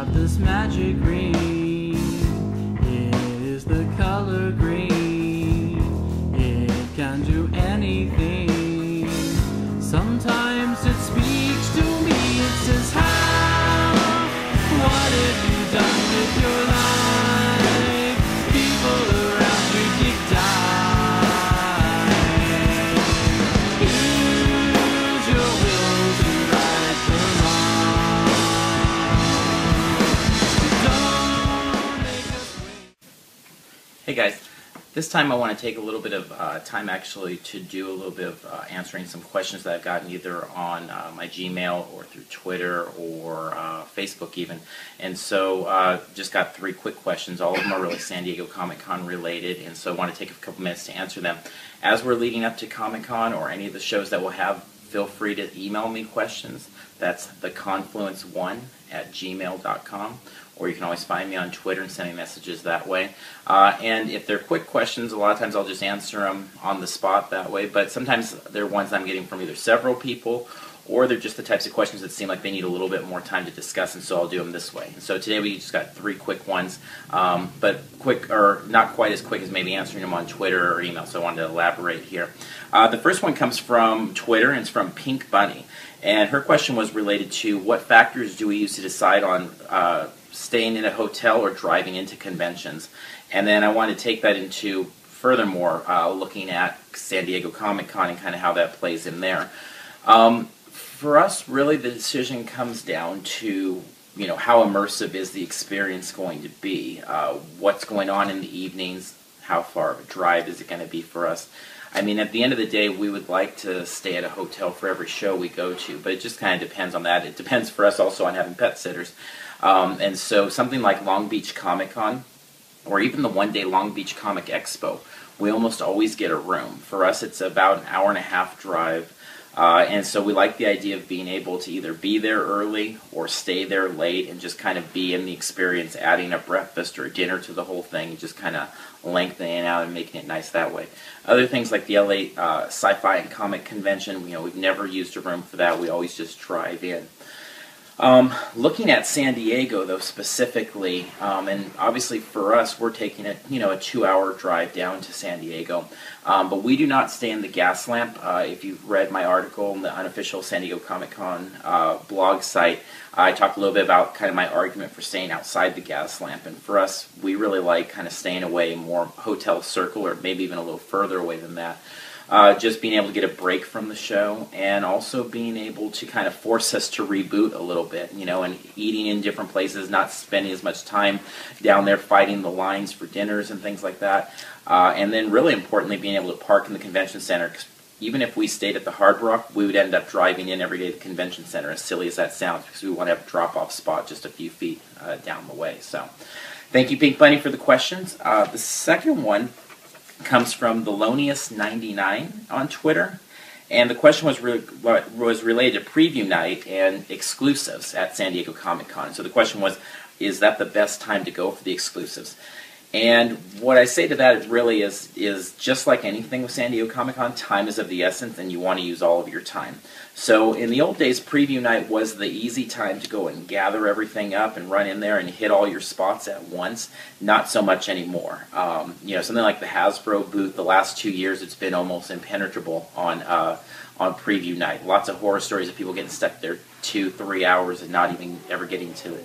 have this magic green. It is the color green. It can do anything. Sometimes it speaks to me. It says, how? What have you done with your life? People around you keep dying. Use your will to right the wrong. Don't make us wait. Hey guys, this time I want to take a little bit of time actually to do a little bit of answering some questions that I've gotten either on my Gmail or through Twitter or Facebook even. And so just got 3 quick questions. All of them are really San Diego Comic-Con related, and so I want to take a couple minutes to answer them. As we're leading up to Comic-Con or any of the shows that we'll have, feel free to email me questions. That's theconfluence1@gmail.com. Or you can always find me on Twitter and send me messages that way. And if they're quick questions, a lot of times I'll just answer them on the spot that way. But sometimes they're ones I'm getting from either several people, or they're just the types of questions that seem like they need a little bit more time to discuss, and so I'll do them this way. And so today we just got 3 quick ones, but quick, or not quite as quick as maybe answering them on Twitter or email, so I wanted to elaborate here. The first one comes from Twitter, and it's from Pink Bunny. And her question was related to what factors do we use to decide on staying in a hotel or driving into conventions. And then I want to take that into, furthermore, looking at San Diego Comic-Con and kind of how that plays in there. For us, really, the decision comes down to, you know, how immersive is the experience going to be? What's going on in the evenings? How far of a drive is it going to be for us? I mean, at the end of the day, we would like to stay at a hotel for every show we go to, but it just kind of depends on that. It depends for us also on having pet sitters. And so something like Long Beach Comic-Con, or even the one-day Long Beach Comic Expo, we almost always get a room. For us, it's about an hour-and-a-half drive, and so we like the idea of being able to either be there early or stay there late and just kind of be in the experience, adding a breakfast or a dinner to the whole thing, and just kind of lengthening it out and making it nice that way. Other things like the LA Sci-Fi and Comic Convention, you know, we've never used a room for that. We always just drive in. Looking at San Diego, though, specifically, and obviously for us, we're taking a 2-hour drive down to San Diego, but we do not stay in the gas lamp. If you've read my article in the unofficial San Diego Comic-Con blog site, I talked a little bit about kind of my argument for staying outside the gas lamp, and for us, we really like kind of staying away more hotel circle, or maybe even a little further away than that. Just being able to get a break from the show, and also being able to kind of force us to reboot a little bit, you know, and eating in different places, not spending as much time down there fighting the lines for dinners and things like that. And then really importantly, being able to park in the convention center. 'Cause even if we stayed at the Hard Rock, we would end up driving in every day to the convention center, as silly as that sounds, because we want to have a drop-off spot just a few feet down the way. So thank you, Pink Bunny, for the questions. The second one comes from Thelonious99 on Twitter, and the question was related to preview night and exclusives at San Diego Comic-Con. So the question was, is that the best time to go for the exclusives? And what I say to that really is just like anything with San Diego Comic-Con, time is of the essence, and you want to use all of your time. So in the old days, preview night was the easy time to go and gather everything up and run in there and hit all your spots at once. Not so much anymore. You know, something like the Hasbro booth, the last 2 years, it's been almost impenetrable on preview night. Lots of horror stories of people getting stuck there 2-3 hours and not even ever getting into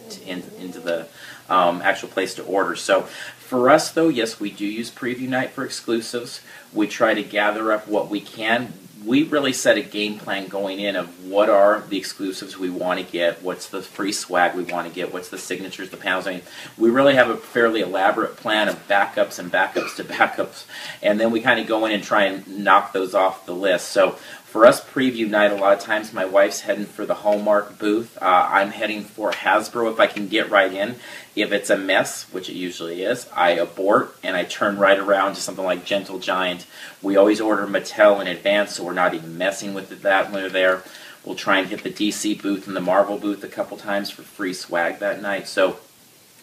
the actual place to order. So for us, though, yes, we do use preview night for exclusives. We try to gather up what we can. We really set a game plan going in of what are the exclusives we want to get, what's the free swag we want to get, what's the signatures, the panels. I mean, we really have a fairly elaborate plan of backups and backups to backups, and then we kind of go in and try and knock those off the list. So for us, preview night, a lot of times my wife's heading for the Hallmark booth. I'm heading for Hasbro if I can get right in. If it's a mess, which it usually is, I abort and I turn right around to something like Gentle Giant. We always order Mattel in advance, so we're not even messing with that when we're there. We'll try and hit the DC booth and the Marvel booth a couple times for free swag that night. So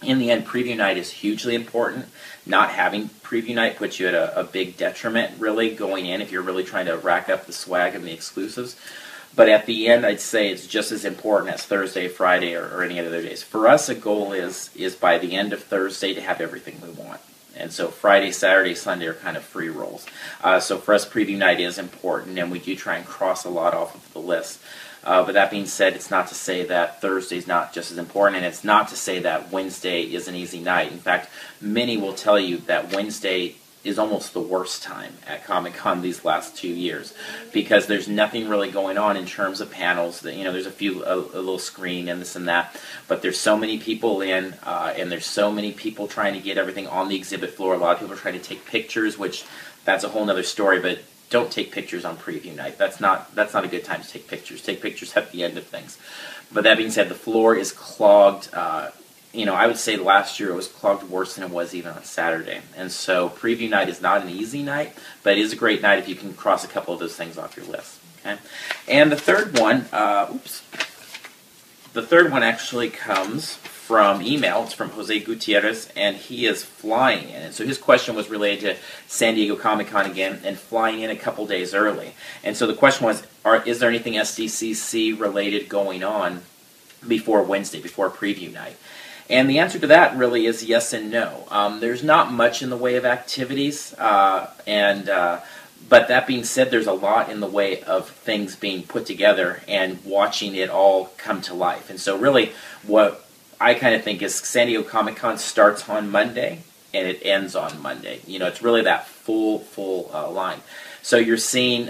in the end, preview night is hugely important. Not having preview night puts you at a big detriment, really, going in if you're really trying to rack up the swag and the exclusives. But at the end, I'd say it's just as important as Thursday, Friday, or any other days. For us, a goal is by the end of Thursday to have everything we want. And so Friday, Saturday, Sunday are kind of free rolls. So for us, preview night is important, and we do try and cross a lot off of the list. But that being said, it's not to say that Thursday's not just as important, and it's not to say that Wednesday is an easy night. In fact, many will tell you that Wednesday is almost the worst time at Comic-Con these last 2 years, because there's nothing really going on in terms of panels. That, there's a little screen and this and that, but there's so many people in, and there's so many people trying to get everything on the exhibit floor. A lot of people are trying to take pictures, which that's a whole other story, but don't take pictures on preview night. That's not a good time to take pictures. Take pictures at the end of things. But that being said, the floor is clogged. I would say last year it was clogged worse than it was even on Saturday. And so preview night is not an easy night, but it is a great night if you can cross a couple of those things off your list. Okay? And the third one, the third one actually comes from email. It's from Jose Gutierrez, and he is flying in. And so his question was related to San Diego Comic-Con again and flying in a couple days early. And so the question was, is there anything SDCC related going on before Wednesday, before preview night? And the answer to that really is yes and no. There's not much in the way of activities, but that being said, there's a lot in the way of things being put together and watching it all come to life. And so really what I kind of think is San Diego Comic-Con starts on Monday and it ends on Monday. It's really that full line. So you're seeing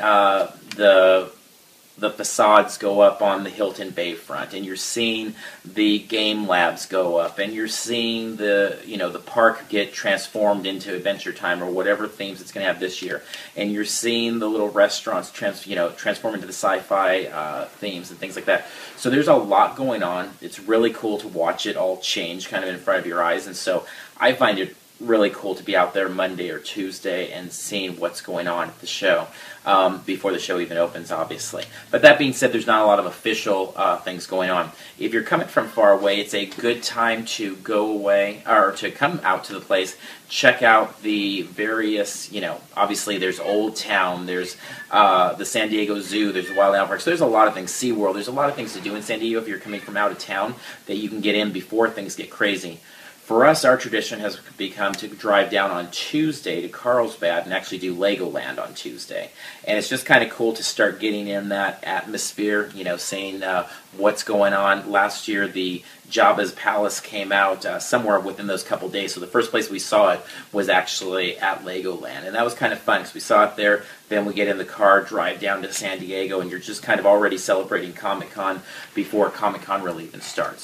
the facades go up on the Hilton Bayfront, and you're seeing the game labs go up, and you're seeing the park get transformed into Adventure Time or whatever themes it's going to have this year, and you're seeing the little restaurants transform into the sci-fi themes and things like that. So there's a lot going on. It's really cool to watch it all change kind of in front of your eyes, and so I find it really cool to be out there Monday or Tuesday and seeing what's going on at the show before the show even opens, obviously. But that being said, there's not a lot of official things going on. If you're coming from far away, it's a good time to go away or to come out to the place, check out the various, obviously there's Old Town, there's the San Diego Zoo, there's the Wild Animal Park, so there's a lot of things, SeaWorld, there's a lot of things to do in San Diego if you're coming from out of town that you can get in before things get crazy. For us, our tradition has become to drive down on Tuesday to Carlsbad and actually do Legoland on Tuesday. And it's just kind of cool to start getting in that atmosphere, seeing what's going on. Last year, the Jabba's Palace came out somewhere within those couple days. So the first place we saw it was actually at Legoland. And that was kind of fun because we saw it there. Then we get in the car, drive down to San Diego, and you're just kind of already celebrating Comic-Con before Comic-Con really even starts.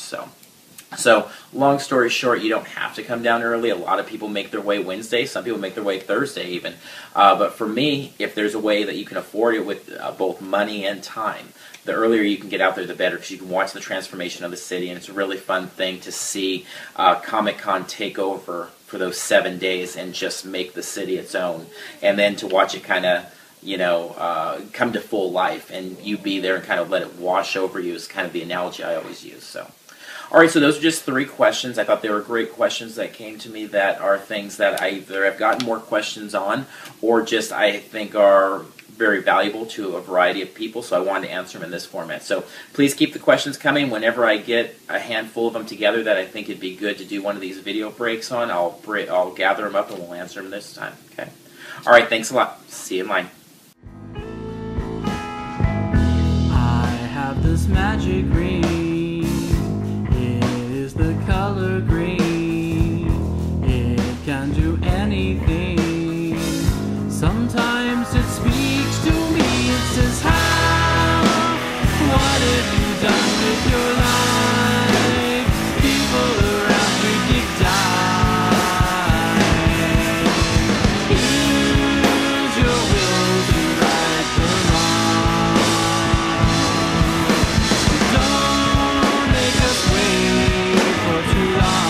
So, long story short, you don't have to come down early. A lot of people make their way Wednesday. Some people make their way Thursday even. But for me, if there's a way that you can afford it with both money and time, the earlier you can get out there, the better, because you can watch the transformation of the city, and it's a really fun thing to see Comic-Con take over for those 7 days and just make the city its own. And then to watch it kind of come to full life, and you be there and kind of let it wash over you is kind of the analogy I always use. So. All right, so those are just 3 questions. I thought they were great questions that came to me that are things that I either have gotten more questions on or just I think are very valuable to a variety of people, so I wanted to answer them in this format. So please keep the questions coming. Whenever I get a handful of them together that I think it'd be good to do one of these video breaks on, I'll gather them up and we'll answer them this time. Okay. All right, thanks a lot. See you in line. I have this magic ring. The color green, it can do anything. Sometimes it speaks to me, it says, how? What have you done with your life? People around you keep dying. Use your will to right the wrong. Don't make us wait for too long.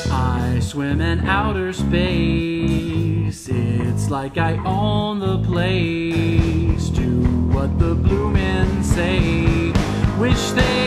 I swim in outer space. It's like I own the place. To say, wish they